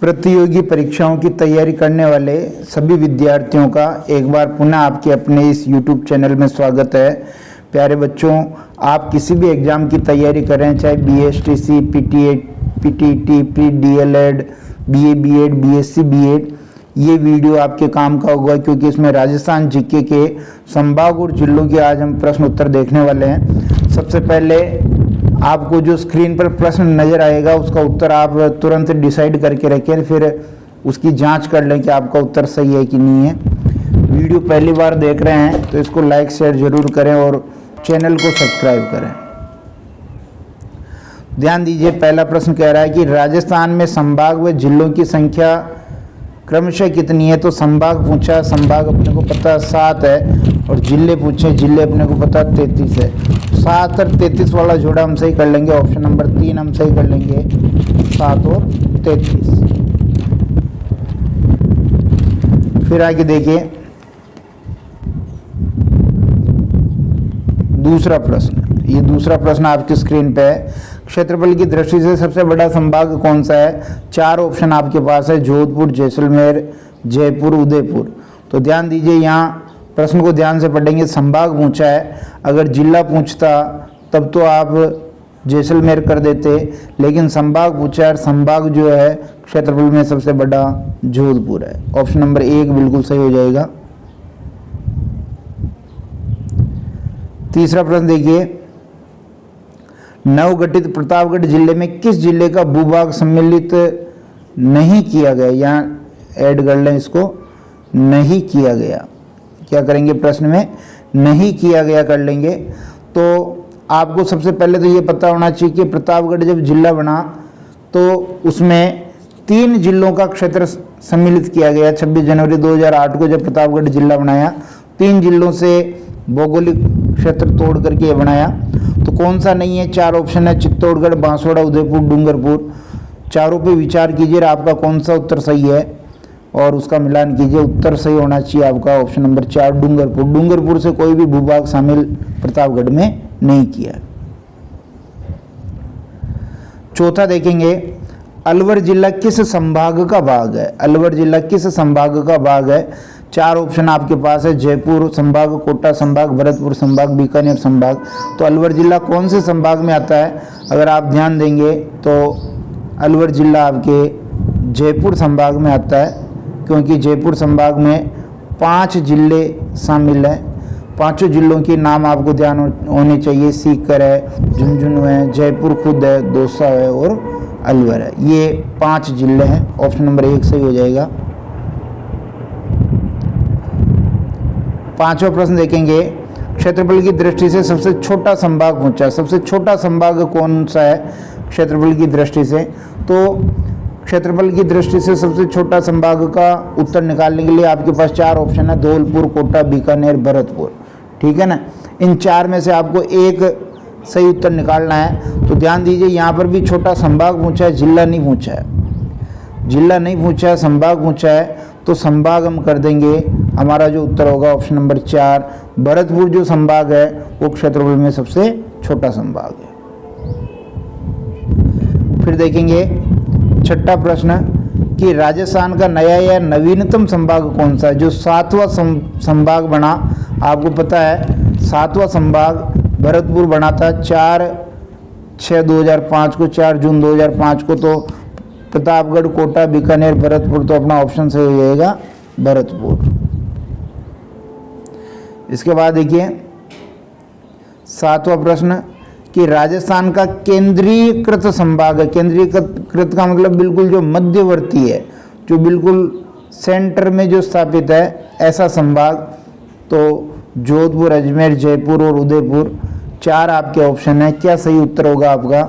प्रतियोगी परीक्षाओं की तैयारी करने वाले सभी विद्यार्थियों का एक बार पुनः आपके अपने इस YouTube चैनल में स्वागत है। प्यारे बच्चों, आप किसी भी एग्ज़ाम की तैयारी करें, चाहे BSTC, PTET, DLED, BA, B.Ed, BSc, B.Ed, ये वीडियो आपके काम का होगा क्योंकि इसमें राजस्थान जीके के संभाग और जिलों के आज हम प्रश्न उत्तर देखने वाले हैं। सबसे पहले आपको जो स्क्रीन पर प्रश्न नज़र आएगा उसका उत्तर आप तुरंत डिसाइड करके रखें, फिर उसकी जांच कर लें कि आपका उत्तर सही है कि नहीं है। वीडियो पहली बार देख रहे हैं तो इसको लाइक शेयर जरूर करें और चैनल को सब्सक्राइब करें। ध्यान दीजिए, पहला प्रश्न कह रहा है कि राजस्थान में संभाग व जिलों की संख्या क्रमशः कितनी है। तो संभाग पूछा, संभाग अपने को पता 7 है, और जिले पूछे, जिले अपने को पता 33 है। 7 और 33 वाला जोड़ा हम सही कर लेंगे, ऑप्शन नंबर 3 हम सही कर लेंगे, 7 और 33। फिर आगे देखिए दूसरा प्रश्न। ये दूसरा प्रश्न आपकी स्क्रीन पे है। क्षेत्रफल की दृष्टि से सबसे बड़ा संभाग कौन सा है। 4 ऑप्शन आपके पास है, जोधपुर, जैसलमेर, जयपुर, उदयपुर। तो ध्यान दीजिए, यहाँ प्रश्न को ध्यान से पढ़ेंगे। संभाग पूछा है, अगर जिला पूछता तब तो आप जैसलमेर कर देते, लेकिन संभाग पूछा है, संभाग जो है क्षेत्रफल में सबसे बड़ा जोधपुर है। ऑप्शन नंबर 1 बिल्कुल सही हो जाएगा। तीसरा प्रश्न देखिए, नवगठित प्रतापगढ़ जिले में किस जिले का भूभाग सम्मिलित नहीं किया गया। यहाँ ऐड कर लें इसको, नहीं किया गया। क्या करेंगे प्रश्न में, नहीं किया गया कर लेंगे। तो आपको सबसे पहले तो ये पता होना चाहिए कि प्रतापगढ़ जब जिला बना तो उसमें 3 जिलों का क्षेत्र सम्मिलित किया गया। 26 जनवरी 2008 को जब प्रतापगढ़ जिला बनाया, 3 जिलों से भौगोलिक क्षेत्र तोड़ करके ये बनाया। तो कौन सा नहीं है। 4 ऑप्शन है, चित्तौड़गढ़, बांसवाड़ा, उदयपुर, डूंगरपुर। चारों पे विचार कीजिए, आपका कौन सा उत्तर सही है और उसका मिलान कीजिए। उत्तर सही होना चाहिए आपका ऑप्शन नंबर 4 डूंगरपुर। डूंगरपुर से कोई भी भूभाग शामिल प्रतापगढ़ में नहीं किया। चौथा देखेंगे, अलवर जिला किस संभाग का भाग है। अलवर जिला किस संभाग का भाग है। 4 ऑप्शन आपके पास है, जयपुर संभाग, कोटा संभाग, भरतपुर संभाग, बीकानेर संभाग। तो अलवर जिला कौन से संभाग में आता है। अगर आप ध्यान देंगे तो अलवर जिला आपके जयपुर संभाग में आता है, क्योंकि जयपुर संभाग में 5 जिले शामिल हैं। 5 जिलों के नाम आपको ध्यान होने चाहिए। सीकर है, झुंझुनू है, जयपुर खुद है, दौसा है और अलवर है। ये 5 जिले हैं। ऑप्शन नंबर 1 सही हो जाएगा। 5वां प्रश्न देखेंगे, क्षेत्रफल की दृष्टि से सबसे छोटा संभाग पूछा है। सबसे छोटा संभाग कौन सा है क्षेत्रफल की दृष्टि से। तो क्षेत्रफल की दृष्टि से सबसे छोटा संभाग का उत्तर निकालने के लिए आपके पास 4 ऑप्शन है, धौलपुर, कोटा, बीकानेर, भरतपुर। ठीक है ना। इन 4 में से आपको एक सही उत्तर निकालना है। तो ध्यान दीजिए, यहाँ पर भी छोटा संभाग पूछा है, जिला नहीं पूछा है। जिला नहीं पूछा है, संभाग पूछा है, तो संभाग हम कर देंगे। हमारा जो उत्तर होगा ऑप्शन नंबर 4 भरतपुर जो संभाग है वो क्षेत्रफल में सबसे छोटा संभाग है। फिर देखेंगे 6ठा प्रश्न कि राजस्थान का नया या नवीनतम संभाग कौन सा है। जो 7वां संभाग बना, आपको पता है 7वां संभाग भरतपुर बना था 4/6/2005 को, 4 जून 2005 को। तो प्रतापगढ़, कोटा, बीकानेर, भरतपुर, तो अपना ऑप्शन सही हो जाएगा भरतपुर। इसके बाद देखिए 7वां प्रश्न कि राजस्थान का केंद्रीकृत संभाग है। केंद्रीकृत का मतलब बिल्कुल जो मध्यवर्ती है, जो बिल्कुल सेंटर में जो स्थापित है, ऐसा संभाग। तो जोधपुर, अजमेर, जयपुर और उदयपुर 4 आपके ऑप्शन है। क्या सही उत्तर होगा आपका।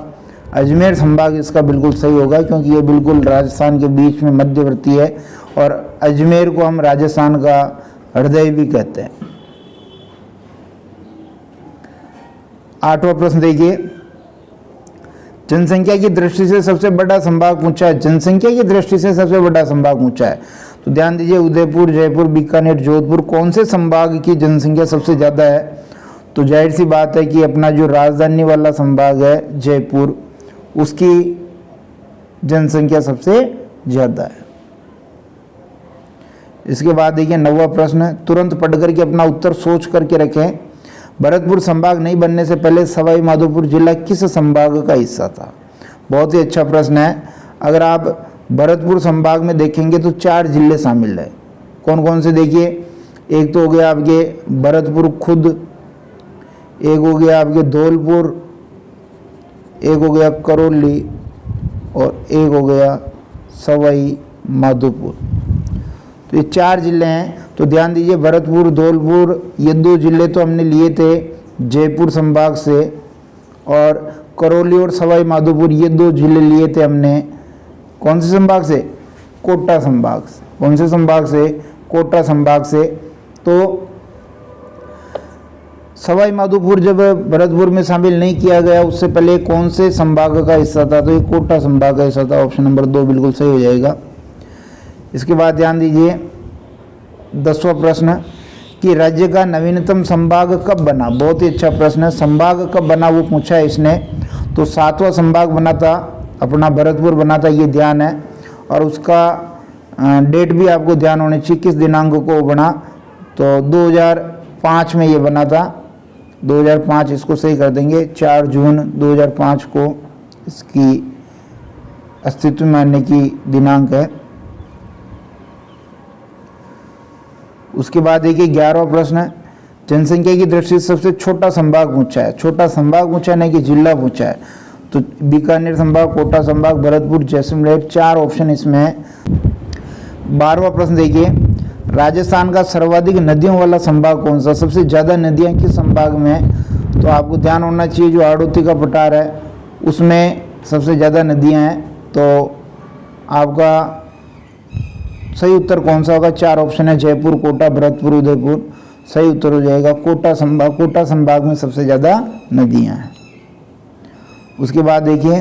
अजमेर संभाग इसका बिल्कुल सही होगा, क्योंकि ये बिल्कुल राजस्थान के बीच में मध्यवर्ती है और अजमेर को हम राजस्थान का हृदय भी कहते हैं। 8वां प्रश्न देखिए, जनसंख्या की दृष्टि से सबसे बड़ा संभाग पूछा है। जनसंख्या की दृष्टि से सबसे बड़ा संभाग पूछा है। तो ध्यान दीजिए, उदयपुर, जयपुर, बीकानेर, जोधपुर, कौन से संभाग की जनसंख्या सबसे ज़्यादा है। तो जाहिर सी बात है कि अपना जो राजधानी वाला संभाग है जयपुर, उसकी जनसंख्या सबसे ज़्यादा है। इसके बाद देखिए 9वां प्रश्न है, तुरंत पढ़ करके अपना उत्तर सोच करके रखें। भरतपुर संभाग नहीं बनने से पहले सवाई माधोपुर जिला किस संभाग का हिस्सा था? बहुत ही अच्छा प्रश्न है। अगर आप भरतपुर संभाग में देखेंगे तो 4 जिले शामिल है। कौन कौन से? देखिए, एक तो हो गया आपके भरतपुर खुद, एक हो गया आपके धौलपुर, एक हो गया करौली और एक हो गया सवाई माधोपुर। तो ये 4 जिले हैं। तो ध्यान दीजिए, भरतपुर, धौलपुर, ये 2 जिले तो हमने लिए थे जयपुर संभाग से, और करौली और सवाई माधोपुर ये 2 जिले लिए थे हमने कौन से संभाग से? कोटा संभाग से। कौन से संभाग से? कोटा संभाग से। तो सवाई माधोपुर जब भरतपुर में शामिल नहीं किया गया, उससे पहले कौन से संभाग का हिस्सा था? तो ये कोटा संभाग का हिस्सा था। ऑप्शन नंबर 2 बिल्कुल सही हो जाएगा। इसके बाद ध्यान दीजिए 10वां प्रश्न कि राज्य का नवीनतम संभाग कब बना? बहुत ही अच्छा प्रश्न है। संभाग कब बना वो पूछा है इसने। तो 7वां संभाग बना था अपना, भरतपुर बना था, ये ध्यान है। और उसका डेट भी आपको ध्यान होनी चाहिए, किस दिनांक को बना। तो 2005 में ये बना था। 2005 इसको सही कर देंगे, 4 जून 2005 को इसकी अस्तित्व में आने की दिनांक है। उसके बाद देखिए 11वां प्रश्न, जनसंख्या की दृष्टि से सबसे छोटा संभाग पूछा है। छोटा संभाग पूछा नहीं कि जिला पूछा है। तो बीकानेर संभाग, कोटा संभाग, भरतपुर, जैसलमेर, 4 ऑप्शन इसमें है। 12वां प्रश्न देखिए, राजस्थान का सर्वाधिक नदियों वाला संभाग कौन सा? सबसे ज़्यादा नदियाँ किस संभाग में है? तो आपको ध्यान होना चाहिए, जो हाड़ौती का पठार है उसमें सबसे ज़्यादा नदियाँ हैं। तो आपका सही उत्तर कौन सा होगा? 4 ऑप्शन है, जयपुर, कोटा, भरतपुर, उदयपुर। सही उत्तर हो जाएगा कोटा संभाग। कोटा संभाग में सबसे ज़्यादा नदियाँ हैं। उसके बाद देखिए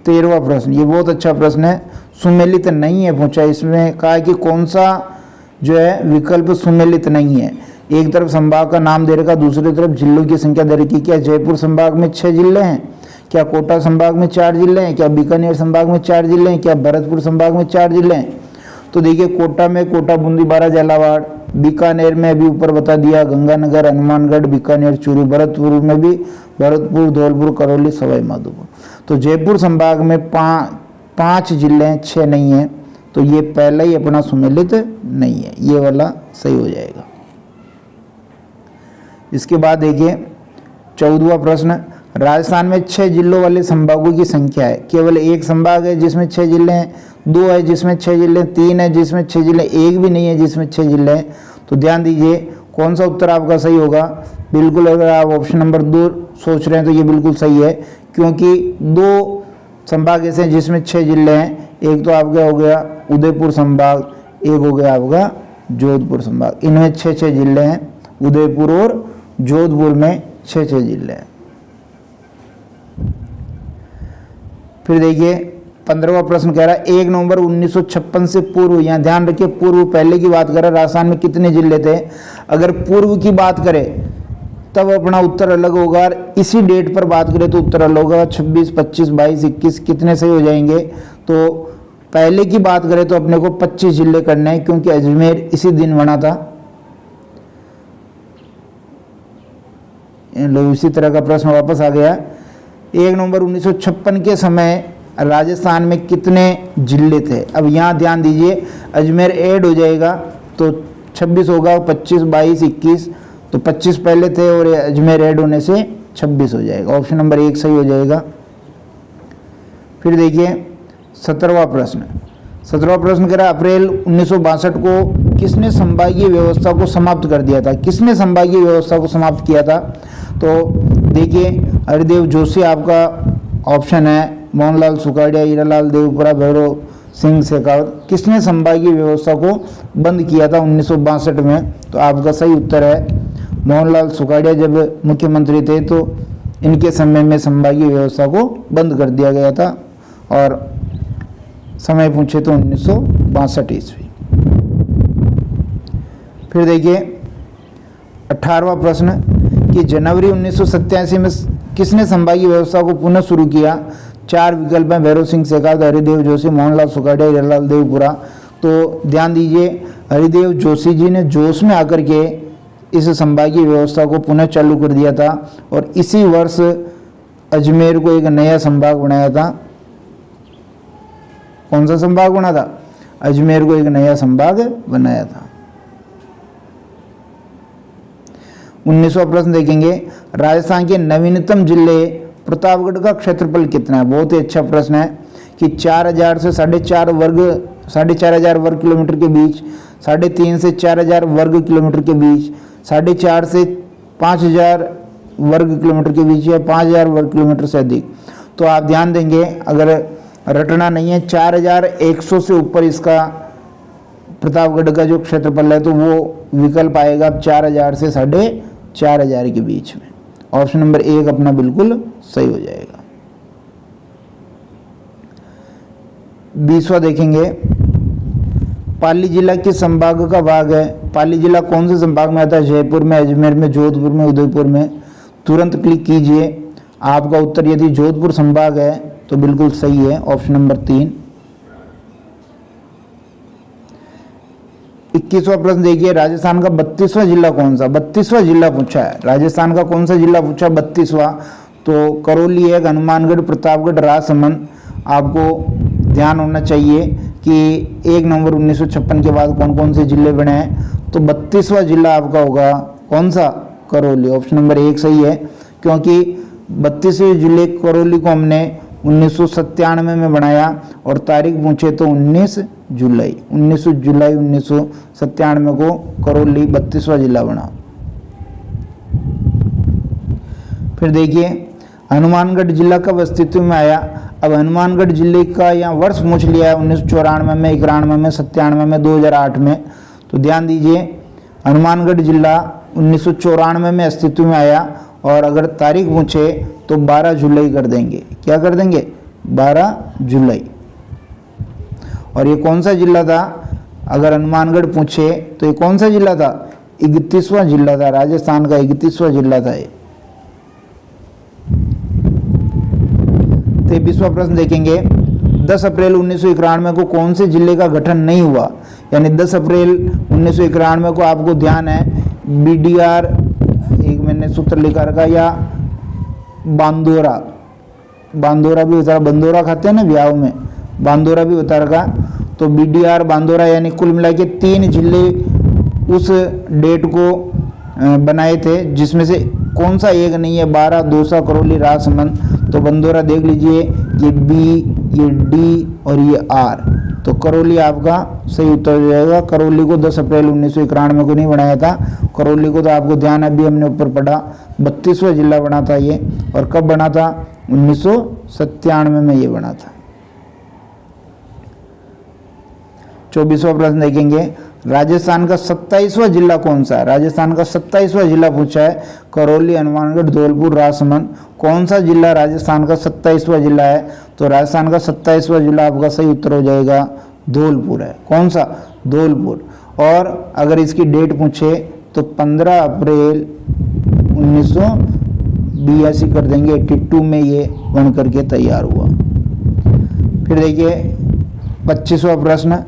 13वां प्रश्न, ये बहुत अच्छा प्रश्न है। सुमेलित नहीं है पूछा। इसमें कहा है कि कौन सा जो है विकल्प सुमेलित नहीं है। एक तरफ संभाग का नाम दे रखा, दूसरी तरफ जिलों की संख्या दे रखी। क्या जयपुर संभाग में 6 जिले हैं? क्या कोटा संभाग में 4 जिले हैं? क्या बीकानेर संभाग में 4 जिले हैं? क्या भरतपुर संभाग में 4 जिले हैं? तो देखिए, कोटा में कोटा, बूंदी, बारा, झालावाड़। बीकानेर में अभी ऊपर बता दिया, गंगानगर, हनुमानगढ़, बीकानेर, चूरू। भरतपुर में भी भरतपुर, धौलपुर, करौली, सवाई माधोपुर। तो जयपुर संभाग में 5 जिले हैं, 6 नहीं है। तो ये पहला ही अपना सुमेलित नहीं है, ये वाला सही हो जाएगा। इसके बाद देखिए 14वां प्रश्न, राजस्थान में 6 जिलों वाले संभागों की संख्या है। केवल एक संभाग है जिसमें 6 जिले हैं, 2 है जिसमें 6 जिले हैं, 3 है जिसमें 6 जिले, एक भी नहीं है जिसमें 6 जिले हैं। तो ध्यान दीजिए कौन सा उत्तर आपका सही होगा। बिल्कुल, अगर आप ऑप्शन नंबर 2 सोच रहे हैं तो ये बिल्कुल सही है, क्योंकि 2 संभाग ऐसे हैं जिसमें 6 जिले हैं। एक तो आपका हो गया उदयपुर संभाग, एक हो गया आपका जोधपुर संभाग। इनमें 6 जिले हैं। उदयपुर और जोधपुर में 6 जिले हैं। फिर देखिए 15वां प्रश्न कह रहा है 1 नवंबर 1956 से पूर्व, यहाँ ध्यान रखिए पूर्व, पहले की बात करें राजस्थान में कितने जिले थे। अगर पूर्व की बात करें तब अपना उत्तर अलग होगा, और इसी डेट पर बात करें तो उत्तर अलग होगा। 26, 25, 22, 21 कितने सही हो जाएंगे? तो पहले की बात करें तो अपने को 25 जिले करने हैं, क्योंकि अजमेर इसी दिन बना था। लो, इसी तरह का प्रश्न वापस आ गया। 1 नवंबर 1956 के समय राजस्थान में कितने जिले थे? अब यहाँ ध्यान दीजिए, अजमेर ऐड हो जाएगा तो 26 होगा, 25, 22, 21। तो 25 पहले थे और अजमेर ऐड होने से 26 हो जाएगा। ऑप्शन नंबर 1 सही हो जाएगा। फिर देखिए 17वां प्रश्न। 17वां प्रश्न कह रहा है अप्रैल 1962 को किसने संभागीय व्यवस्था को समाप्त कर दिया था? किसने संभागीय व्यवस्था को समाप्त किया था? तो देखिए हरिदेव जोशी आपका ऑप्शन है, मोहनलाल सुखाड़िया, हीरालाल देवपुरा, भैरव सिंह शेखावत। किसने संभागीय व्यवस्था को बंद किया था 1962 में? तो आपका सही उत्तर है मोहनलाल सुखाड़िया। जब मुख्यमंत्री थे तो इनके समय में संभागीय व्यवस्था को बंद कर दिया गया था, और समय पूछे तो 1962 ईस्वी। फिर देखिए 18वां प्रश्न कि जनवरी 1987 में किसने संभागीय व्यवस्था को पुनः शुरू किया? 4 विकल्प हैं, भैरव सिंह शेखावत, हरिदेव जोशी, मोहनलाल सुखाड़िया, हीरालाल देवपुरा। तो ध्यान दीजिए, हरिदेव जोशी जी ने जोश में आकर के इस संभागीय व्यवस्था को पुनः चालू कर दिया था और इसी वर्ष अजमेर को एक नया संभाग बनाया था। कौन सा संभाग बना था? अजमेर को एक नया संभाग बनाया था। 19वां प्रश्न देखेंगे, राजस्थान के नवीनतम जिले प्रतापगढ़ का क्षेत्रफल कितना है? बहुत ही अच्छा प्रश्न है कि 4000 से 4,500 वर्ग किलोमीटर के बीच, 3.5 से 4000 वर्ग किलोमीटर के बीच, 4.5 से 5000 वर्ग किलोमीटर के बीच या 5000 वर्ग किलोमीटर से अधिक। तो आप ध्यान देंगे, अगर रटना नहीं है, 4100 से ऊपर इसका प्रतापगढ़ का जो क्षेत्रफल है तो वो विकल्प आएगा 4000 से 4500 के बीच में। ऑप्शन नंबर 1 अपना बिल्कुल सही हो जाएगा। 20वां देखेंगे, पाली जिला किस संभाग का भाग है? पाली जिला कौन से संभाग में आता है? जयपुर में, अजमेर में, जोधपुर में, उदयपुर में। तुरंत क्लिक कीजिए। आपका उत्तर यदि जोधपुर संभाग है तो बिल्कुल सही है, ऑप्शन नंबर 3। 21वां प्रश्न देखिए, राजस्थान का 32वां जिला कौन सा? 32वां जिला पूछा है। राजस्थान का कौन सा जिला पूछा? 32वां। तो करौली है, हनुमानगढ़, प्रतापगढ़, राजसमंद। आपको ध्यान होना चाहिए कि 1 नवंबर 1956 के बाद कौन कौन से जिले बने हैं। तो 32वां जिला आपका होगा कौन सा? करौली। ऑप्शन नंबर 1 सही है, क्योंकि 32वें जिले करौली को हमने 1997 में बनाया और तारीख पूछे तो 19 जुलाई 1997 को करौली 32वां जिला बना। फिर देखिए, हनुमानगढ़ जिला कब अस्तित्व में आया? अब हनुमानगढ़ जिले का यहाँ वर्ष पूछ लिया है, 1994 में, 91 में, 97 में, 2008 में। तो ध्यान दीजिए, हनुमानगढ़ जिला 1994 में अस्तित्व में आया और अगर तारीख पूछे तो 12 जुलाई कर देंगे। क्या कर देंगे? 12 जुलाई। और ये कौन सा जिला था? अगर हनुमानगढ़ पूछे तो ये कौन सा जिला था? 31वां जिला था, राजस्थान का 31वां जिला था ये। 23वां प्रश्न देखेंगे, 10 अप्रैल 1991 को कौन से जिले का गठन नहीं हुआ? यानी 10 अप्रैल 1991 को आपको ध्यान है BDR, एक मैंने सूत्र लिखा रखा, या बांदोरा भी होता है, बंदोरा खाते हैं ना ब्याह में, बांदोरा भी होता रखा। तो BDR, बांदोरा, यानी कुल मिला के 3 जिले उस डेट को बनाए थे, जिसमें से कौन सा एक नहीं है? 12, दौसा, करौली, राजसमंद। तो बंदोरा देख लीजिए, ये B, ये D और ये R। तो करौली आपका सही उत्तर हो जाएगा। करौली को 10 अप्रैल 1991 को नहीं बनाया था। करौली को तो आपको ध्यान है, अभी हमने ऊपर पढ़ा, 32वां जिला बना था ये। और कब बना था? 1997 में ये बना था। 24वां प्रश्न देखेंगे, राजस्थान का 27वां जिला कौन सा है? राजस्थान का 27वां जिला पूछा है, करौली, हनुमानगढ़, धौलपुर, राजसमंद। कौन सा जिला राजस्थान का 27वां जिला है? तो राजस्थान का 27वां जिला आपका सही उत्तर हो जाएगा धौलपुर है। कौन सा? धौलपुर। और अगर इसकी डेट पूछे तो 15 अप्रैल 1982 कर देंगे, 82 में ये बन करके तैयार हुआ। फिर देखिए 25वां प्रश्न,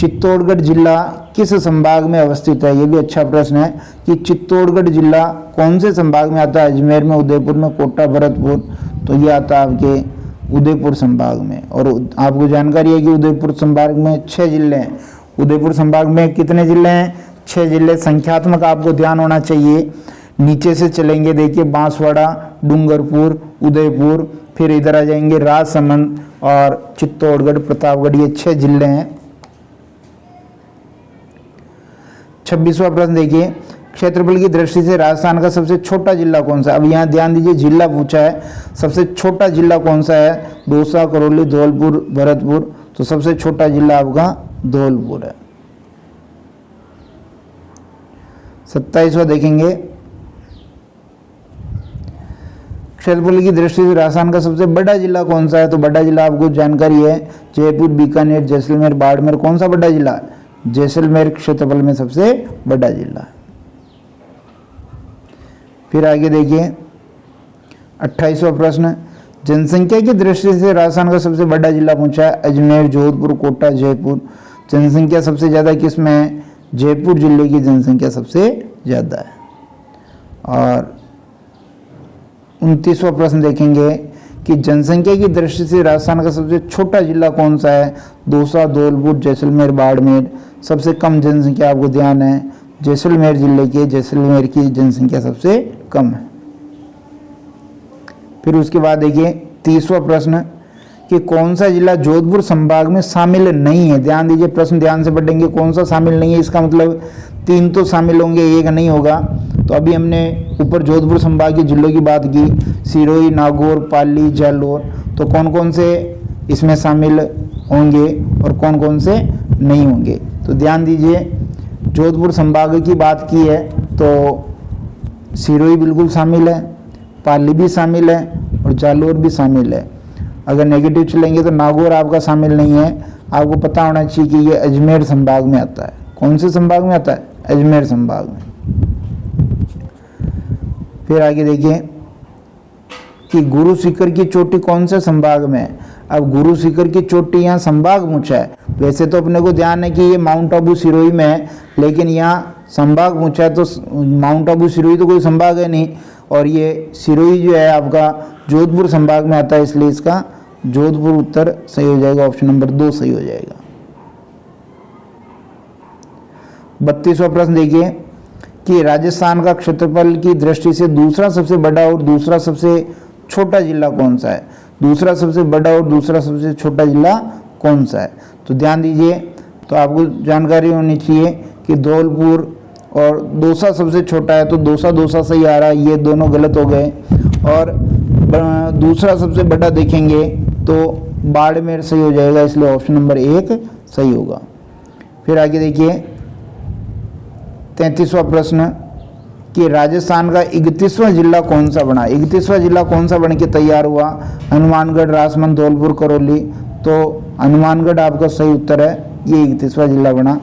चित्तौड़गढ़ जिला किस संभाग में अवस्थित है? ये भी अच्छा प्रश्न है कि चित्तौड़गढ़ जिला कौन से संभाग में आता है? अजमेर में, उदयपुर में, कोटा, भरतपुर। तो ये आता है आपके उदयपुर संभाग में। और आपको जानकारी है कि उदयपुर संभाग में 6 जिले हैं। उदयपुर संभाग में कितने जिले हैं? 6 जिले। संख्यात्मक आपको ध्यान होना चाहिए। नीचे से चलेंगे, देखिए बांसवाड़ा, डूंगरपुर, उदयपुर, फिर इधर आ जाएंगे राजसमंद और चित्तौड़गढ़, प्रतापगढ़, ये 6 जिले हैं। 26वां प्रश्न देखिए, क्षेत्रफल की दृष्टि से राजस्थान का सबसे छोटा जिला कौन सा है? अब यहाँ ध्यान दीजिए, जिला पूछा है, सबसे छोटा जिला कौन सा है? दौसा, करौली, धौलपुर, भरतपुर। तो सबसे छोटा जिला आपका धौलपुर है। 27वां देखेंगे, क्षेत्रफल की दृष्टि से राजस्थान का सबसे बड़ा जिला कौन सा है? तो बड़ा जिला आपको जानकारी है, जयपुर, बीकानेर, जैसलमेर, बाड़मेर। कौन सा बड़ा जिला है? जैसलमेर क्षेत्रफल में सबसे बड़ा जिला है। फिर आगे देखिए 28वां प्रश्न, जनसंख्या की दृष्टि से राजस्थान का सबसे बड़ा जिला पूछा है, अजमेर, जोधपुर, कोटा, जयपुर। जनसंख्या सबसे ज़्यादा किस में है? जयपुर जिले की जनसंख्या सबसे ज़्यादा है। और 29वां प्रश्न देखेंगे कि जनसंख्या की दृष्टि से राजस्थान का सबसे छोटा जिला कौन सा है? दौसा, धौलपुर, जैसलमेर, बाड़मेर। सबसे कम जनसंख्या आपको ध्यान है जैसलमेर जिले के, जैसलमेर की जनसंख्या सबसे कम है। फिर उसके बाद देखिए 30वां प्रश्न कि कौन सा जिला जोधपुर संभाग में शामिल नहीं है? ध्यान दीजिए, प्रश्न ध्यान से पढ़ेंगे। कौन सा शामिल नहीं है, इसका मतलब 3 तो शामिल होंगे, एक नहीं होगा। तो अभी हमने ऊपर जोधपुर संभाग के जिलों की बात की, सिरोही, नागौर, पाली, जालौर। तो कौन कौन से इसमें शामिल होंगे और कौन कौन से नहीं होंगे? तो ध्यान दीजिए, जोधपुर संभाग की बात की है तो सिरोही बिल्कुल शामिल है, पाली भी शामिल है और जालौर भी शामिल है। अगर नेगेटिव चलेंगे तो नागौर आपका शामिल नहीं है। आपको पता होना चाहिए कि ये अजमेर संभाग में आता है। कौन से संभाग में आता है? अजमेर संभाग में। फिर आगे देखिए कि गुरु शिखर की चोटी कौन से संभाग में है? अब गुरु शिखर की चोटी यहाँ संभाग पूछा है। वैसे तो अपने को ध्यान है कि ये माउंट आबू सिरोही में है, लेकिन यहाँ संभाग पूछा है तो माउंट आबू सिरोही तो कोई संभाग है नहीं, और ये सिरोही जो है आपका जोधपुर संभाग में आता है, इसलिए इसका जोधपुर उत्तर सही हो जाएगा। ऑप्शन नंबर 2 सही हो जाएगा। 32वां प्रश्न देखिए कि राजस्थान का क्षेत्रफल की दृष्टि से दूसरा सबसे बड़ा और दूसरा सबसे छोटा जिला कौन सा है? दूसरा सबसे बड़ा और दूसरा सबसे छोटा जिला कौन सा है? तो ध्यान दीजिए, तो आपको जानकारी होनी चाहिए कि धौलपुर और दौसा सबसे छोटा है, तो दौसा सही आ रहा है, ये दोनों गलत हो गए। और दूसरा सबसे बड़ा देखेंगे तो बाड़मेर सही हो जाएगा, इसलिए ऑप्शन नंबर 1 सही होगा। फिर आगे देखिए 33वां प्रश्न कि राजस्थान का 31वां जिला कौन सा बना? 31वां जिला कौन सा बन के तैयार हुआ? हनुमानगढ़, राजसमंद, धौलपुर, करौली। तो हनुमानगढ़ आपका सही उत्तर है, ये 31वां जिला बना।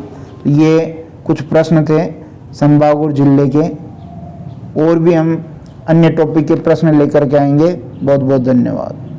ये कुछ प्रश्न थे संभाग और जिले के, और भी हम अन्य टॉपिक के प्रश्न लेकर के आएंगे। बहुत बहुत धन्यवाद।